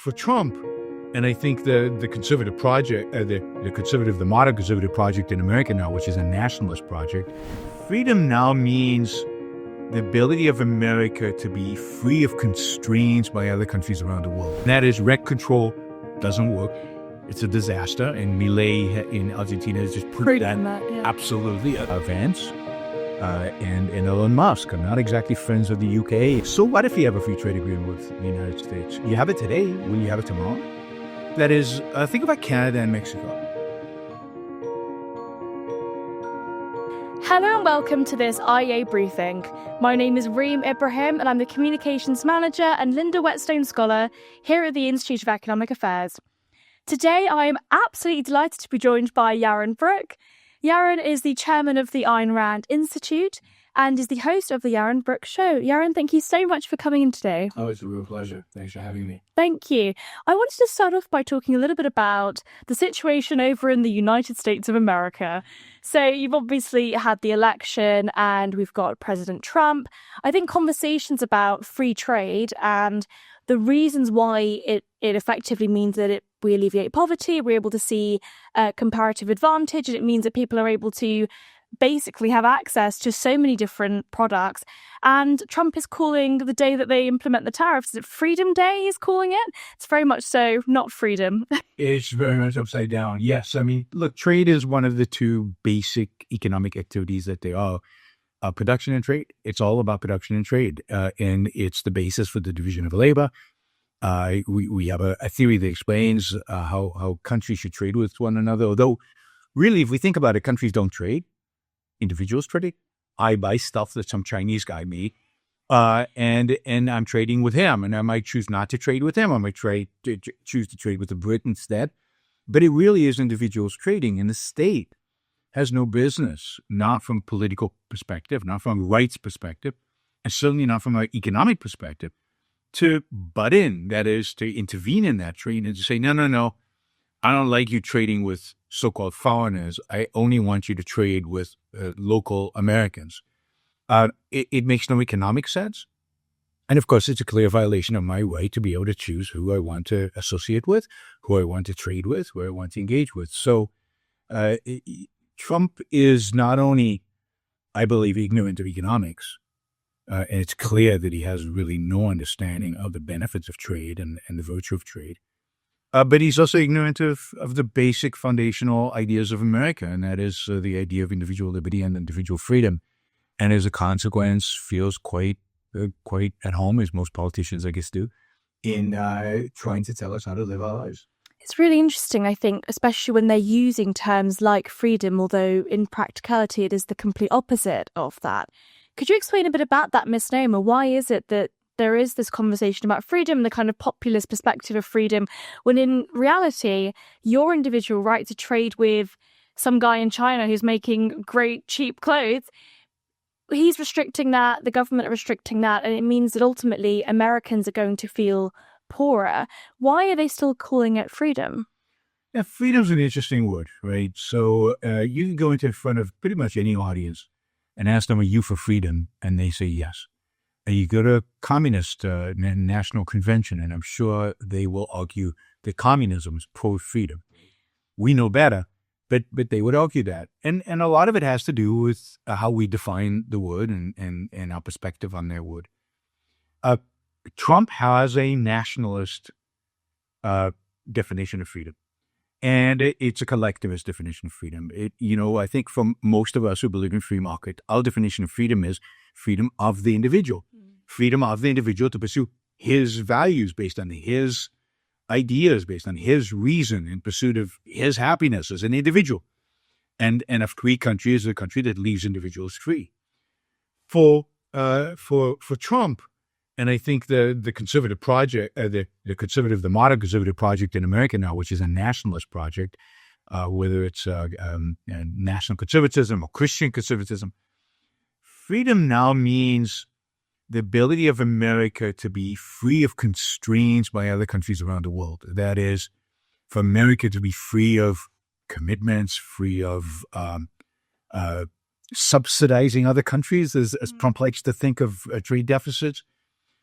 for Trump, and I think the conservative project, the modern conservative project in America now, which is a nationalist project, freedom now means the ability of America to be free of constraints by other countries around the world. And that is, rent control doesn't work. It's a disaster, and Milei in Argentina has just proved that absolutely. Vance and Elon Musk are not exactly friends of the UK. So what if you have a free trade agreement with the United States? You have it today. Will you have it tomorrow? That is, think about Canada and Mexico. Hello and welcome to this IEA briefing. My name is Reem Ibrahim and I'm the Communications Manager and Linda Whetstone Scholar here at the Institute of Economic Affairs. Today I am absolutely delighted to be joined by Yaron Brook. Yaron is the chairman of the Ayn Rand Institute and is the host of the Yaron Brook Show. Yaron, thank you so much for coming in today. Oh, it's a real pleasure. Thanks for having me. Thank you. I wanted to start off by talking a little bit about the situation over in the United States of America. So you've obviously had the election and we've got President Trump. I think conversations about free trade and the reasons why it effectively means that we alleviate poverty, we're able to see comparative advantage, and it means that people are able to basically have access to so many different products. And Trump is calling the day that they implement the tariffs, is it Freedom Day he's calling it? It's very much so not freedom. It's very much upside down. Yes. I mean, look, trade is one of the two basic economic activities that there are. Production and trade. It's all about production and trade. And it's the basis for the division of labor. We have a theory that explains how countries should trade with one another. Although, really, if we think about it, countries don't trade. Individuals trade. I buy stuff that some Chinese guy made, and I'm trading with him. And I might choose not to trade with him. I might choose to trade with the Brit instead. But it really is individuals trading. And the state has no business, not from a political perspective, not from a rights perspective, and certainly not from an economic perspective, to butt in, that is, to intervene in that trade and to say, no, I don't like you trading with so-called foreigners. I only want you to trade with local Americans. It makes no economic sense. And of course, it's a clear violation of my right to be able to choose who I want to associate with, who I want to trade with, who I want to engage with. So Trump is not only, I believe, ignorant of economics, and it's clear that he has really no understanding of the benefits of trade and the virtue of trade, but he's also ignorant of the basic foundational ideas of America, and that is the idea of individual liberty and individual freedom. And as a consequence, feels quite at home, as most politicians, I guess, do, in trying to tell us how to live our lives. It's really interesting, I think, especially when they're using terms like freedom, although in practicality it is the complete opposite of that. Could you explain a bit about that misnomer? Why is it that there is this conversation about freedom, the kind of populist perspective of freedom, when in reality, your individual right to trade with some guy in China who's making great, cheap clothes, he's restricting that, the government are restricting that, and it means that ultimately Americans are going to feel poorer. Why are they still calling it freedom? Yeah, freedom's an interesting word, right? So you can go into front of pretty much any audience and ask them, are you for freedom? And they say yes. And you go to a communist national convention, and I'm sure they will argue that communism is pro-freedom. We know better, but they would argue that. And a lot of it has to do with how we define the word and our perspective on that word. Trump has a nationalist definition of freedom, and it's a collectivist definition of freedom. I think for most of us who believe in free market, our definition of freedom is freedom of the individual, freedom of the individual to pursue his values based on his ideas, based on his reason in pursuit of his happiness as an individual. And a free country is a country that leaves individuals free. For Trump, and I think the conservative project, the modern conservative project in America now, which is a nationalist project, whether it's national conservatism or Christian conservatism, freedom now means the ability of America to be free of constraints by other countries around the world. That is, for America to be free of commitments, free of subsidizing other countries, as Trump likes to think of trade deficits,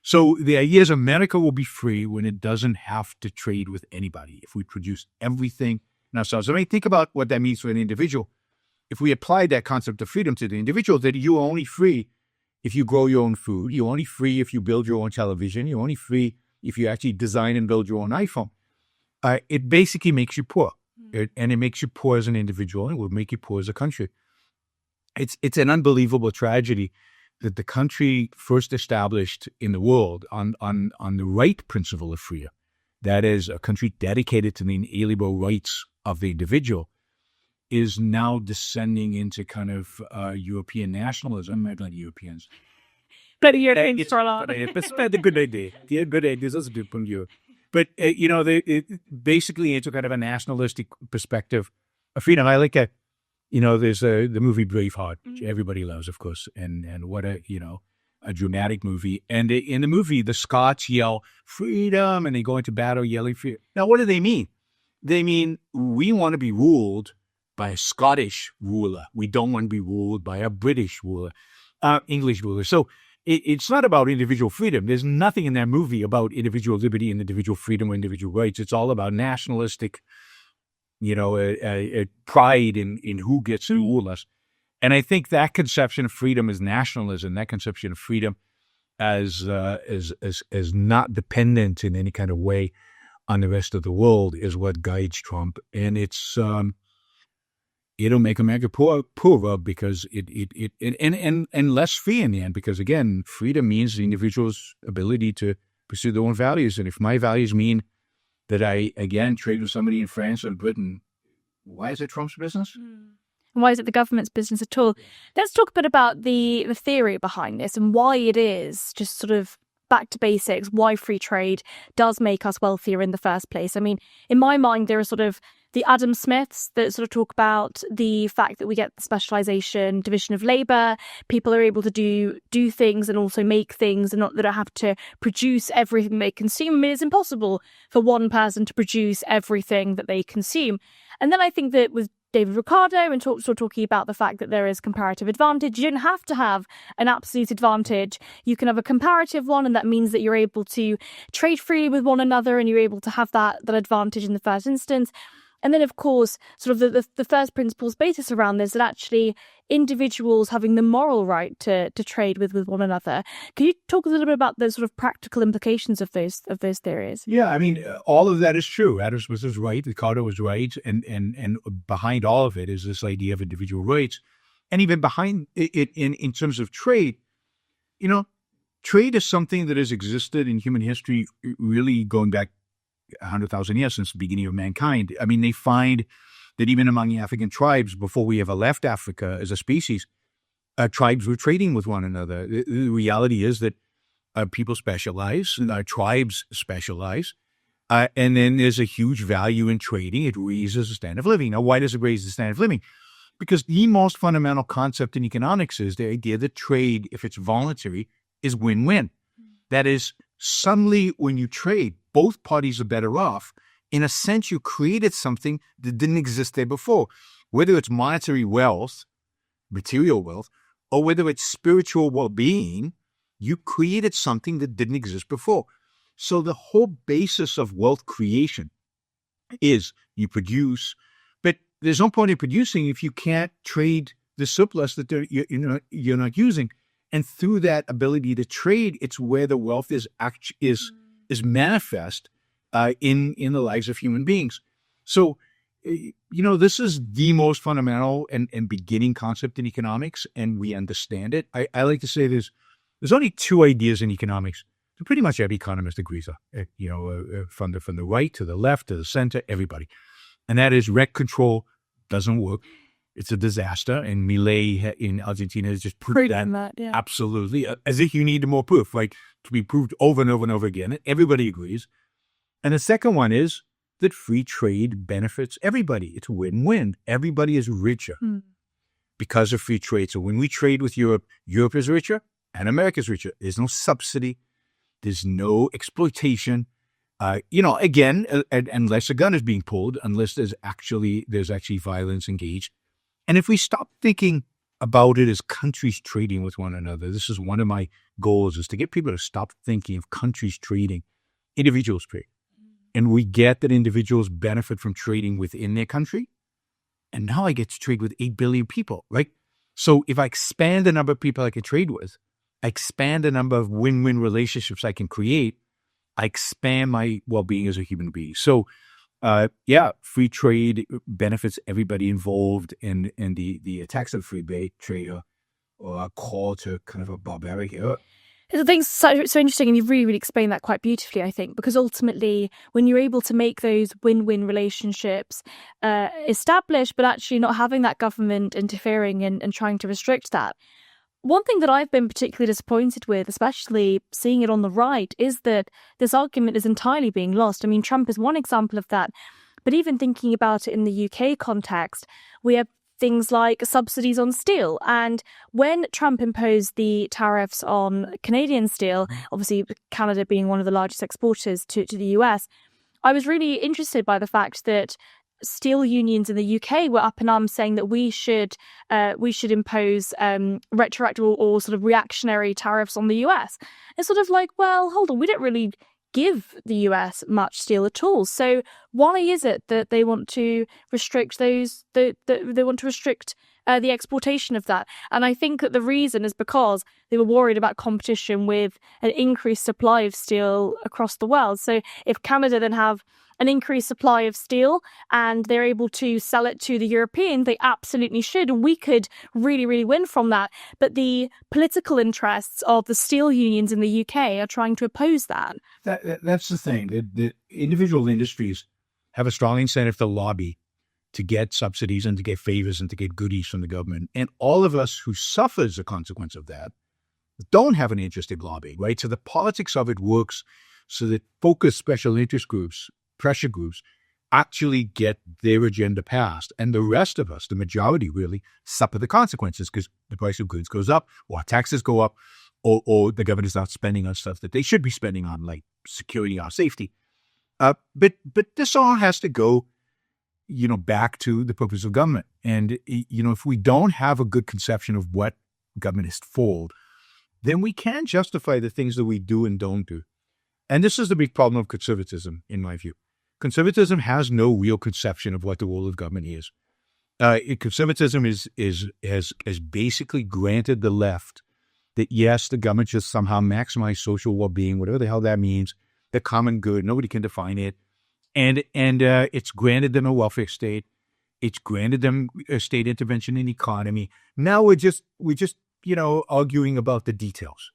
So the idea is America will be free when it doesn't have to trade with anybody. If we produce everything in ourselves. I mean, think about what that means for an individual. If we apply that concept of freedom to the individual, that you're only free if you grow your own food. You're only free if you build your own television. You're only free if you actually design and build your own iPhone. It basically makes you poor. And it makes you poor as an individual, and it will make you poor as a country. It's an unbelievable tragedy that the country first established in the world on the right principle of freedom, that is, a country dedicated to the inalienable rights of the individual, is now descending into kind of European nationalism. Not Europeans. But Europeans for a lot. It's a good idea. Yeah, good ideas. That's a good point. But, basically into kind of a nationalistic perspective of freedom. I like that. There's the movie Braveheart, which everybody loves, of course, and what a dramatic movie. And in the movie, the Scots yell freedom, and they go into battle yelling freedom. Now, what do they mean? They mean we want to be ruled by a Scottish ruler. We don't want to be ruled by a British ruler, English ruler. So it's not about individual freedom. There's nothing in that movie about individual liberty and individual freedom or individual rights. It's all about nationalistic, pride in who gets to rule us. And I think that conception of freedom as nationalism, that conception of freedom as not dependent in any kind of way on the rest of the world, is what guides Trump. And it'll make America poorer because and less free in the end. Because again, freedom means the individual's ability to pursue their own values. And if my values mean that I, again, trade with somebody in France or Britain, why is it Trump's business? Why is it the government's business at all? Let's talk a bit about the theory behind this and why it is, just sort of back to basics, why free trade does make us wealthier in the first place. I mean, in my mind, there are sort of the Adam Smiths that sort of talk about the fact that we get specialisation, division of labour. People are able to do things and also make things, and not that I have to produce everything they consume. I mean, it's impossible for one person to produce everything that they consume. And then I think that with David Ricardo and talking about the fact that there is comparative advantage. You don't have to have an absolute advantage. You can have a comparative one, and that means that you're able to trade freely with one another and you're able to have that advantage in the first instance. And then, of course, sort of the first principles basis around this, that actually individuals having the moral right to trade with one another. Can you talk a little bit about the sort of practical implications of those theories? Yeah, I mean, all of that is true. Adam Smith is right. Ricardo was right. And behind all of it is this idea of individual rights. And even behind it in terms of trade, trade is something that has existed in human history really going back 100,000 years, since the beginning of mankind. I mean, they find that even among the African tribes, before we ever left Africa as a species, tribes were trading with one another. The reality is that people specialize, tribes specialize, and then there's a huge value in trading. It raises the standard of living. Now, why does it raise the standard of living? Because the most fundamental concept in economics is the idea that trade, if it's voluntary, is win-win. That is, suddenly when you trade, both parties are better off. In a sense, you created something that didn't exist there before. Whether it's monetary wealth, material wealth, or whether it's spiritual well-being, you created something that didn't exist before. So the whole basis of wealth creation is you produce, but there's no point in producing if you can't trade the surplus that you're not using. And through that ability to trade, it's where the wealth is manifest in the lives of human beings. So, this is the most fundamental and beginning concept in economics, and we understand it. I like to say there's only two ideas in economics that pretty much every economist agrees on. From the right to the left to the center, everybody, and that is rent control doesn't work. It's a disaster, and Milei in Argentina has just proved that yeah. Absolutely, as if you need more proof, right, to be proved over and over and over again. And everybody agrees. And the second one is that free trade benefits everybody. It's win-win. Everybody is richer because of free trade. So when we trade with Europe, Europe is richer and America is richer. There's no subsidy. There's no exploitation. Again, unless a gun is being pulled, unless there's actually violence engaged. And if we stop thinking about it as countries trading with one another. This is one of my goals, is to get people to stop thinking of countries trading. Individuals trade. And we get that individuals benefit from trading within their country. And now I get to trade with 8 billion people, right? So if I expand the number of people I can trade with, I expand the number of win-win relationships I can create, I expand my well-being as a human being. So, free trade benefits everybody involved, and the attacks of free trade are a call to kind of a barbaric era. I think it's so interesting, and you've really explained that quite beautifully, I think, because ultimately when you're able to make those win-win relationships established, but actually not having that government interfering and trying to restrict that. One thing that I've been particularly disappointed with, especially seeing it on the right, is that this argument is entirely being lost. I mean, Trump is one example of that, but even thinking about it in the UK context, we have things like subsidies on steel. And when Trump imposed the tariffs on Canadian steel, obviously Canada being one of the largest exporters to the US, I was really interested by the fact that steel unions in the UK were up in arms saying that we should impose retroactive or sort of reactionary tariffs on the US. It's sort of like, well, hold on, we don't really give the US much steel at all. So why is it that they want to restrict those? They want to restrict the exportation of that? And I think that the reason is because they were worried about competition with an increased supply of steel across the world. So if Canada then have an increased supply of steel and they're able to sell it to the European, they absolutely should. And we could really, really win from that. But the political interests of the steel unions in the UK are trying to oppose that. That's the thing. The individual industries have a strong incentive to lobby, to get subsidies and to get favors and to get goodies from the government. And all of us who suffer as a consequence of that don't have an interest in lobbying, right? So the politics of it works so that focused special interest groups, pressure groups, actually get their agenda passed. And the rest of us, the majority really, suffer the consequences because the price of goods goes up, or taxes go up, or the government is not spending on stuff that they should be spending on, like security or safety. But this all has to go, back to the purpose of government. And, if we don't have a good conception of what government is for, then we can justify the things that we do and don't do. And this is the big problem of conservatism, in my view. Conservatism has no real conception of what the role of government is. Conservatism has basically granted the left that, yes, the government should somehow maximize social well-being, whatever the hell that means, the common good. Nobody can define it. And it's granted them a welfare state. It's granted them a state intervention in the economy. Now we're just arguing about the details.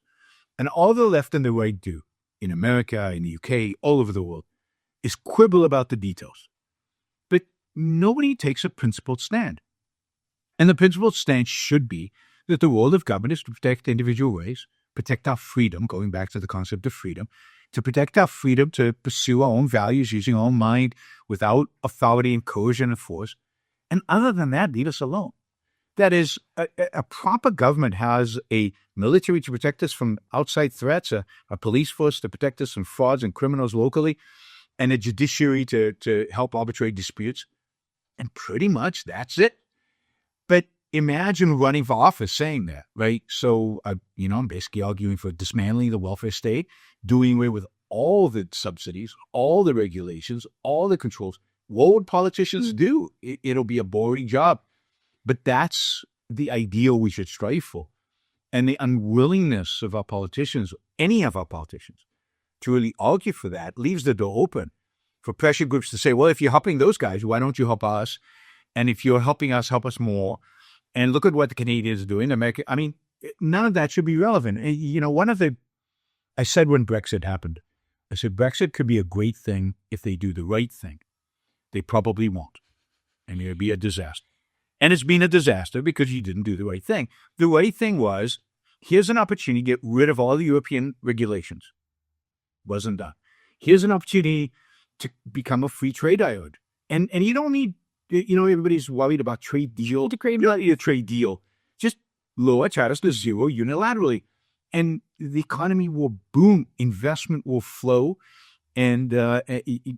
And all the left and the right do, in America, in the UK, all over the world, is quibble about the details. But nobody takes a principled stand. And the principled stand should be that the role of government is to protect individual rights, protect our freedom, going back to the concept of freedom, to protect our freedom to pursue our own values using our own mind without authority and coercion and force. And other than that, leave us alone. That is, a proper government has a military to protect us from outside threats, a police force to protect us from frauds and criminals locally, and a judiciary to help arbitrate disputes. And pretty much that's it. But imagine running for office saying that, right? So, I'm basically arguing for dismantling the welfare state, doing away with all the subsidies, all the regulations, all the controls. What would politicians do? It'll be a boring job. But that's the ideal we should strive for. And the unwillingness of our politicians, any of our politicians, to really argue for that leaves the door open for pressure groups to say, well, if you're helping those guys, why don't you help us? And if you're helping us, help us more. And look at what the Canadians are doing. America, none of that should be relevant. I said when Brexit happened, I said, Brexit could be a great thing if they do the right thing. They probably won't. And it'll be a disaster. And it's been a disaster because you didn't do the right thing. The right thing was, here's an opportunity to get rid of all the European regulations. Wasn't done. Here's an opportunity to become a free trade island. And you don't need, everybody's worried about trade deal. You don't need a trade deal. Just lower tariffs to zero unilaterally. And the economy will boom. Investment will flow. And,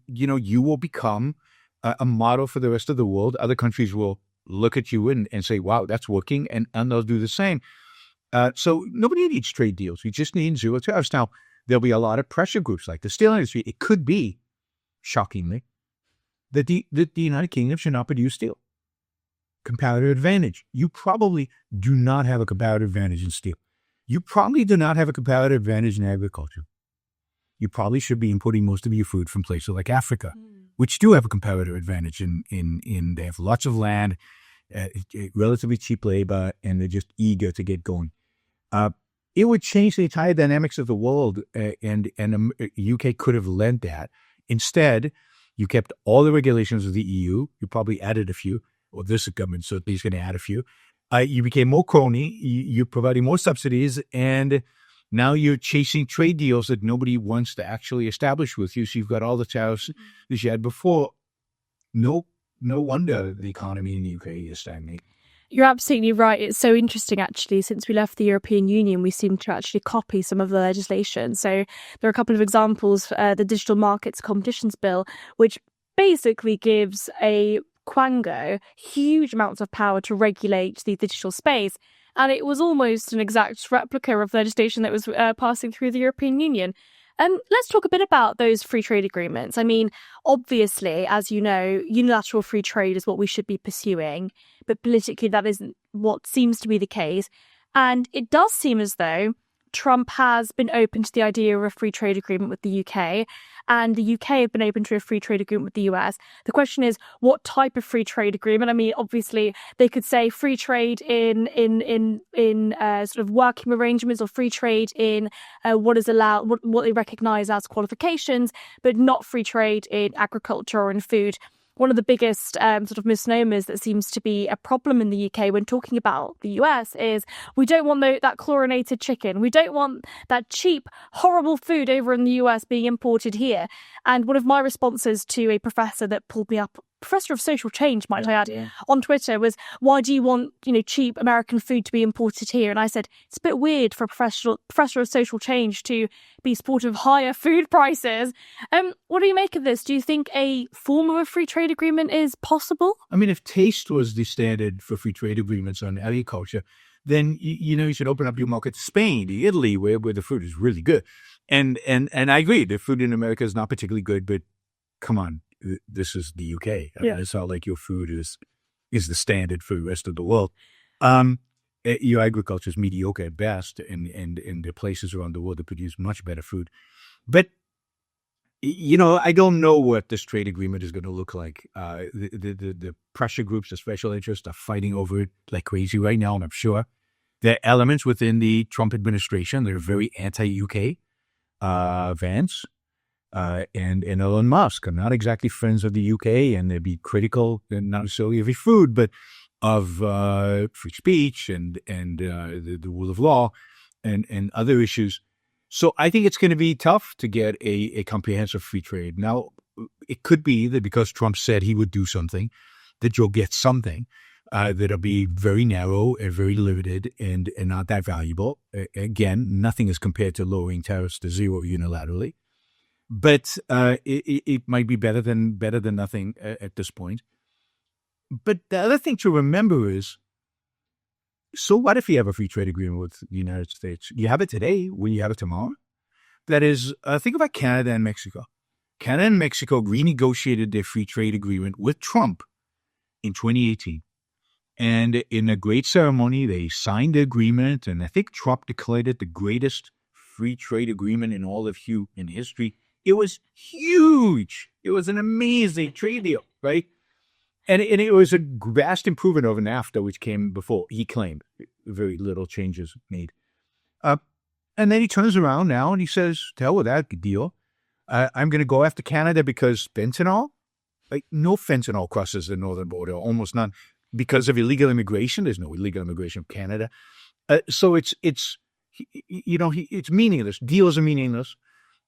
you will become a model for the rest of the world. Other countries will look at you and say, wow, that's working, and they'll do the same. So nobody needs trade deals. We just need zero tariffs. Now, there'll be a lot of pressure groups like the steel industry. It could be, shockingly, that the United Kingdom should not produce steel. Comparative advantage. You probably do not have a comparative advantage in steel. You probably do not have a comparative advantage in agriculture. You probably should be importing most of your food from places like Africa, which do have a comparative advantage in they have lots of land, relatively cheap labor, and they're just eager to get going. It would change the entire dynamics of the world, and UK could have led that. Instead, you kept all the regulations of the EU. You probably added a few, or this government certainly is going to add a few. You became more crony. You're providing more subsidies, and now you're chasing trade deals that nobody wants to actually establish with you. So you've got all the tariffs that you had before. No wonder the economy in the UK is stagnating. You're absolutely right. It's so interesting, actually. Since we left the European Union, we seem to actually copy some of the legislation. So there are a couple of examples. The Digital Markets Competitions Bill, which basically gives a quango huge amounts of power to regulate the digital space. And it was almost an exact replica of legislation that was passing through the European Union. Let's talk a bit about those free trade agreements. I mean, obviously, as you know, unilateral free trade is what we should be pursuing, but politically that isn't what seems to be the case. And it does seem as though Trump has been open to the idea of a free trade agreement with the UK, and the UK have been open to a free trade agreement with the US. The question is, what type of free trade agreement? I mean, obviously, they could say free trade in sort of working arrangements, or free trade in what is allowed, what they recognise as qualifications, but not free trade in agriculture or in food. One of the biggest sort of misnomers that seems to be a problem in the UK when talking about the US is we don't want that chlorinated chicken. We don't want that cheap, horrible food over in the US being imported here. And one of my responses to a professor that pulled me up, professor of social change, might I add, on Twitter was, why do you want, cheap American food to be imported here? And I said, it's a bit weird for a professor of social change to be supportive of higher food prices. What do you make of this? Do you think a form of a free trade agreement is possible? I mean, if taste was the standard for free trade agreements on agriculture, then you should open up your market to Spain, to Italy, where the food is really good. And I agree, the food in America is not particularly good, but come on, this is the UK. I mean, it's not like your food is the standard for the rest of the world. Your agriculture is mediocre at best, and there are places around the world that produce much better food. But I don't know what this trade agreement is going to look like. The pressure groups, the special interests, are fighting over it like crazy right now, and I'm sure there are elements within the Trump administration that are very anti-UK. Vance and Elon Musk are not exactly friends of the UK, and they'd be critical, not necessarily of food, but of free speech and the rule of law and other issues. So I think it's going to be tough to get a comprehensive free trade. Now, it could be that because Trump said he would do something, that you'll get something that'll be very narrow and very limited and not that valuable. Again, nothing is compared to lowering tariffs to zero unilaterally. But it might be better than nothing at this point. But the other thing to remember is, so what if you have a free trade agreement with the United States? You have it today. Will you have it tomorrow? That is, think about Canada and Mexico. Canada and Mexico renegotiated their free trade agreement with Trump in 2018. And in a great ceremony, they signed the agreement. And I think Trump declared it the greatest free trade agreement in all of human history. It was huge. It was an amazing trade deal, right? And it was a vast improvement over NAFTA, which came before. He claimed very little changes made. And then he turns around now and he says, to hell with that deal. I'm going to go after Canada because fentanyl, like no fentanyl crosses the northern border, almost none. Because of illegal immigration, there's no illegal immigration from Canada. So it's meaningless. Deals are meaningless.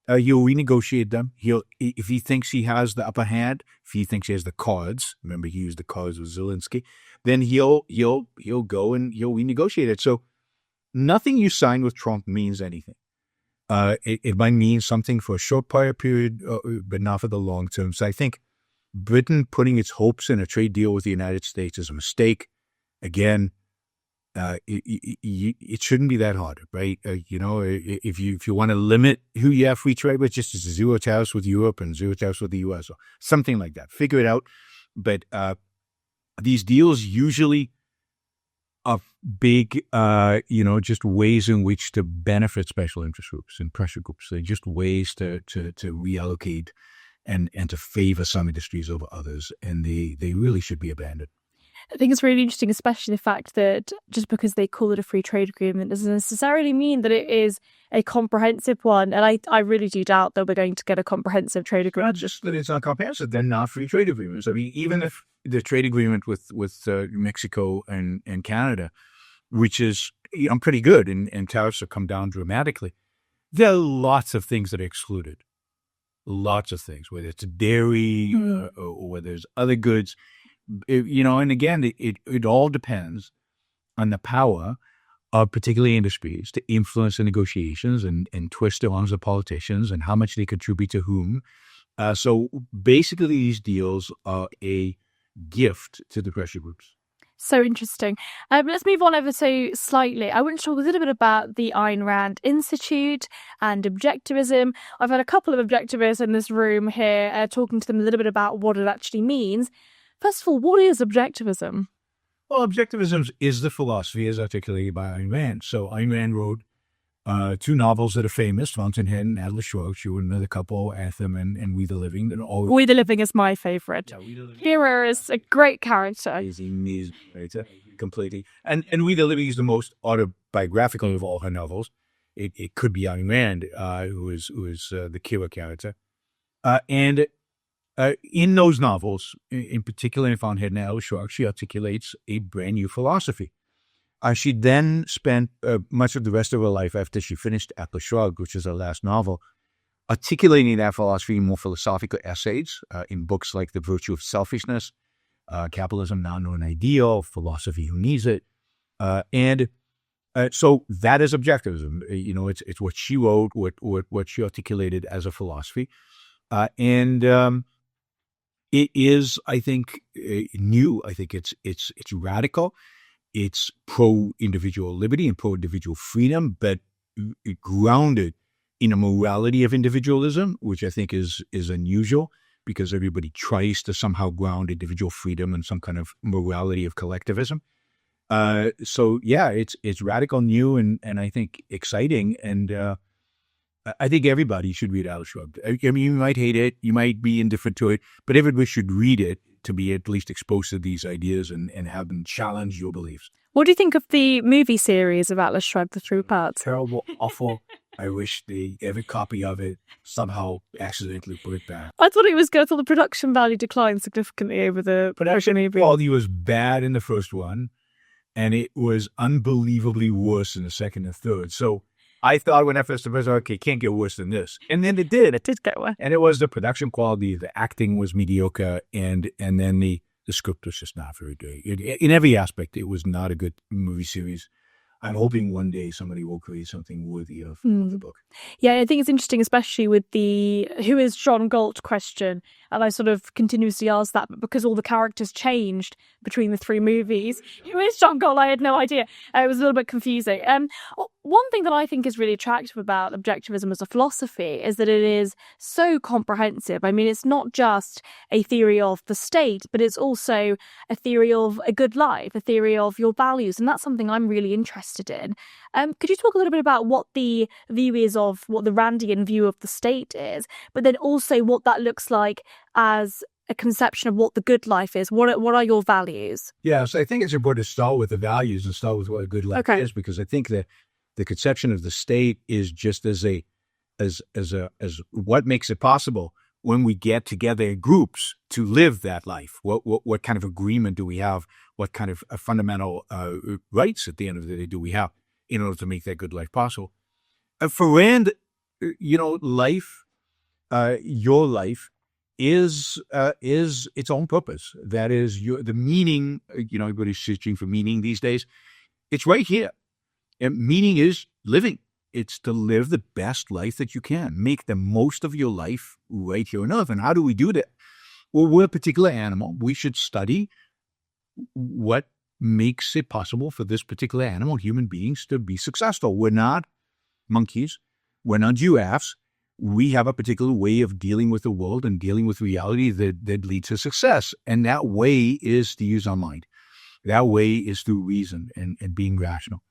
He'll renegotiate them. If he thinks he has the upper hand, if he thinks he has the cards, remember he used the cards with Zelensky, then he'll go and he'll renegotiate it. So nothing you sign with Trump means anything. It might mean something for a short period, but not for the long term. So I think Britain putting its hopes in a trade deal with the United States is a mistake. Again, it shouldn't be that hard, right? If you want to limit who you have free trade with, just zero tariffs with Europe and zero tariffs with the U.S. or something like that. Figure it out. But these deals usually are big, just ways in which to benefit special interest groups and pressure groups. They're just ways to reallocate and to favor some industries over others, and they really should be abandoned. I think it's really interesting, especially the fact that just because they call it a free trade agreement doesn't necessarily mean that it is a comprehensive one. And I really do doubt that we're going to get a comprehensive trade agreement. Not just that it's not comprehensive, they're not free trade agreements. I mean, even if the trade agreement with Mexico and Canada, which is pretty good, and tariffs have come down dramatically, there are lots of things that are excluded. Lots of things, whether it's dairy or whether there's other goods. And again, it all depends on the power of particular industries to influence the negotiations and twist the arms of politicians and how much they contribute to whom. So basically, these deals are a gift to the pressure groups. So interesting. Let's move on ever so slightly. I want to talk a little bit about the Ayn Rand Institute and objectivism. I've had a couple of objectivists in this room here talking to them a little bit about what it actually means. First of all, what is objectivism? Well, objectivism is the philosophy as articulated by Ayn Rand. So Ayn Rand wrote two novels that are famous, Fountainhead and Atlas Shrugged. She wrote another couple, Anthem and We the Living. We the Living is my favourite. Yeah, Hero is a great character. He's completely. And We the Living is the most autobiographical of all her novels. It could be Ayn Rand, who is the Kira character. In those novels, in particular in Fountainhead and Atlas Shrugged, she articulates a brand new philosophy. She then spent much of the rest of her life after she finished Atlas Shrugged, which is her last novel, articulating that philosophy in more philosophical essays in books like The Virtue of Selfishness, Capitalism Now Known Ideal, Philosophy Who Needs It. So that is objectivism. It's what she wrote, what she articulated as a philosophy. It is, I think, new. I think it's radical. It's pro-individual liberty and pro-individual freedom, but grounded in a morality of individualism, which I think is unusual because everybody tries to somehow ground individual freedom in some kind of morality of collectivism. So yeah, it's radical, new, and I think exciting. And I think everybody should read Atlas Shrugged. I mean, you might hate it, you might be indifferent to it, but everybody should read it to be at least exposed to these ideas and have them challenge your beliefs. What do you think of the movie series of Atlas Shrugged, the 3 parts? Terrible, awful. I wish every copy of it somehow accidentally put it back. I thought it was good. I thought the production value declined significantly over the production movie. Quality was bad in the first one, and it was unbelievably worse in the second and third. So I thought when I first was okay, can't get worse than this. And then it did. It did get worse. And it was the production quality, the acting was mediocre, and then the script was just not very good. In every aspect, it was not a good movie series. I'm hoping one day somebody will create something worthy of the book. Yeah, I think it's interesting, especially with the who is John Galt question. And I sort of continuously ask that, but because all the characters changed between the 3 movies, who is John Galt? I had no idea. It was a little bit confusing. One thing that I think is really attractive about objectivism as a philosophy is that it is so comprehensive. I mean, it's not just a theory of the state, but it's also a theory of a good life, a theory of your values. And that's something I'm really interested in. Could you talk a little bit about what the view is of what the Randian view of the state is, but then also what that looks like as a conception of what the good life is? What are your values? Yeah, so I think it's important to start with the values and start with what a good life is, because I think that the conception of the state is just as what makes it possible when we get together in groups to live that life. What kind of agreement do we have? What kind of fundamental rights at the end of the day do we have in order to make that good life possible? For Rand, life, your life is its own purpose. That is the meaning. Everybody's searching for meaning these days. It's right here. And meaning is living. It's to live the best life that you can. Make the most of your life right here on earth. And how do we do that? Well, we're a particular animal. We should study what makes it possible for this particular animal, human beings, to be successful. We're not monkeys. We're not giraffes. We have a particular way of dealing with the world and dealing with reality that leads to success. And that way is to use our mind. That way is through reason and being rational.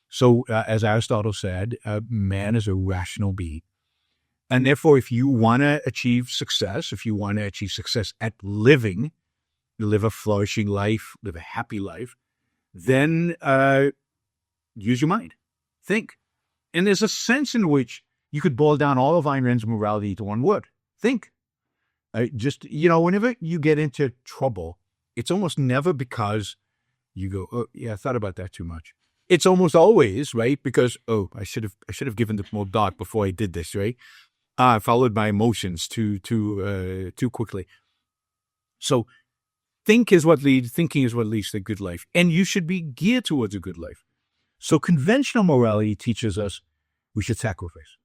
So as Aristotle said, man is a rational being. And therefore, if you want to achieve success, at living, live a flourishing life, live a happy life, then use your mind. Think. And there's a sense in which you could boil down all of Ayn Rand's morality to one word. Think. Whenever you get into trouble, it's almost never because you go, oh, yeah, I thought about that too much. It's almost always, right, because, oh, I should have given it more thought before I did this, right? I followed my emotions too quickly. So thinking is what leads to a good life. And you should be geared towards a good life. So conventional morality teaches us we should sacrifice.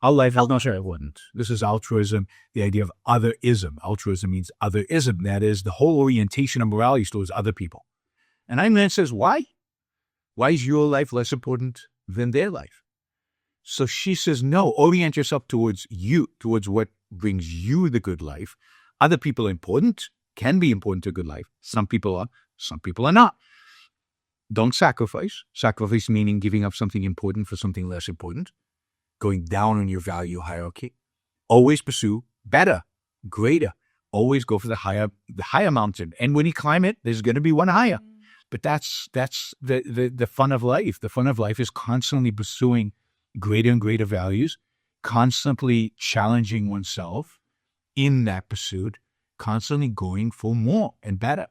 Our life is not sure it wouldn't. This is altruism, the idea of otherism. Altruism means otherism. That is, the whole orientation of morality is towards other people. And Ayn Rand says, why? Why is your life less important than their life? So she says, no, orient yourself towards you, towards what brings you the good life. Other people are important, can be important to a good life. Some people are not. Don't sacrifice. Sacrifice meaning giving up something important for something less important. Going down on your value hierarchy. Always pursue better, greater. Always go for the higher mountain. And when you climb it, there's going to be one higher. But that's the fun of life. The fun of life is constantly pursuing greater and greater values, constantly challenging oneself in that pursuit, constantly going for more and better.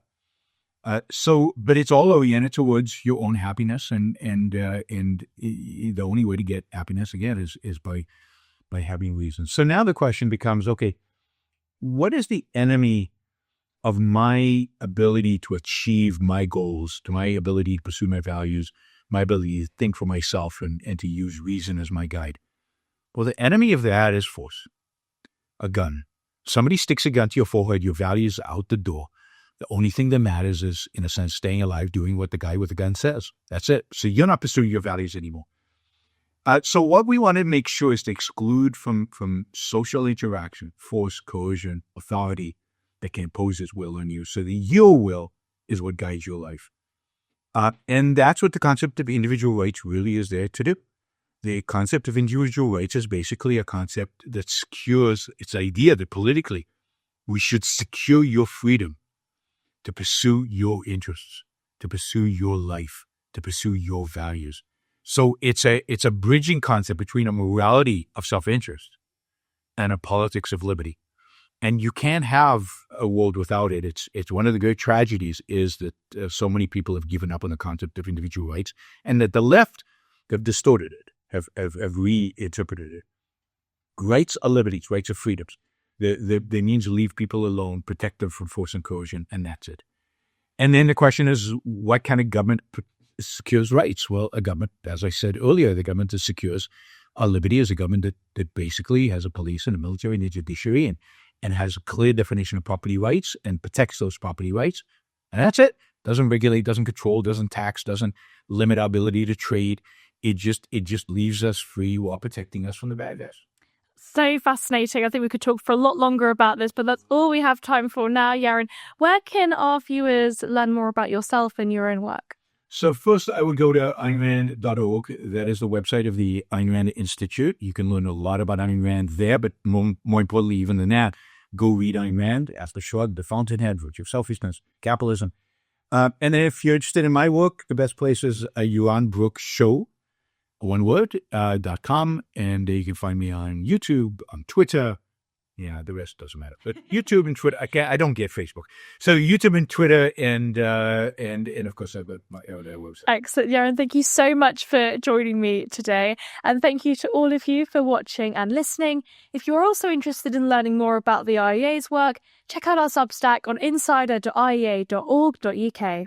But it's all oriented towards your own happiness, and the only way to get happiness again is by having reason. So now the question becomes, okay, what is the enemy of my ability to achieve my goals, to my ability to pursue my values, my ability to think for myself and to use reason as my guide? Well, the enemy of that is force, a gun. Somebody sticks a gun to your forehead, your values are out the door. The only thing that matters is, in a sense, staying alive, doing what the guy with the gun says. That's it. So you're not pursuing your values anymore. So what we want to make sure is to exclude from social interaction, force, coercion, authority that can impose its will on you, so that your will is what guides your life. And that's what the concept of individual rights really is there to do. The concept of individual rights is basically a concept that secures, it's the idea that politically we should secure your freedom to pursue your interests, to pursue your life, to pursue your values. So it's a bridging concept between a morality of self-interest and a politics of liberty. And you can't have a world without it. It's one of the great tragedies is that so many people have given up on the concept of individual rights, and that the left have distorted it, have reinterpreted it. Rights are liberties, rights are freedoms. They mean to leave people alone, protect them from force and coercion, and that's it. And then the question is, what kind of government secures rights? Well, a government, as I said earlier, the government that secures our liberty is a government that basically has a police and a military and a judiciary and has a clear definition of property rights and protects those property rights. And that's it. Doesn't regulate, doesn't control, doesn't tax, doesn't limit our ability to trade. It just leaves us free while protecting us from the bad guys. So fascinating. I think we could talk for a lot longer about this, but that's all we have time for now. Yaron, where can our viewers learn more about yourself and your own work? So first, I would go to AynRand.org. That is the website of the Ayn Rand Institute. You can learn a lot about Ayn Rand there, but more importantly, even than that, go read Ayn Rand, Atlas Shrugged, The Fountainhead, Virtue of Selfishness, Capitalism. And then if you're interested in my work, the best place is Yaron Brook Show, one word, .com. And you can find me on YouTube, on Twitter. Yeah, the rest doesn't matter. But YouTube and Twitter, I don't get Facebook. So YouTube and Twitter, and of course I've got my own website. Excellent, Yaron. Thank you so much for joining me today. And thank you to all of you for watching and listening. If you're also interested in learning more about the IEA's work, check out our Substack on insider.iea.org.uk.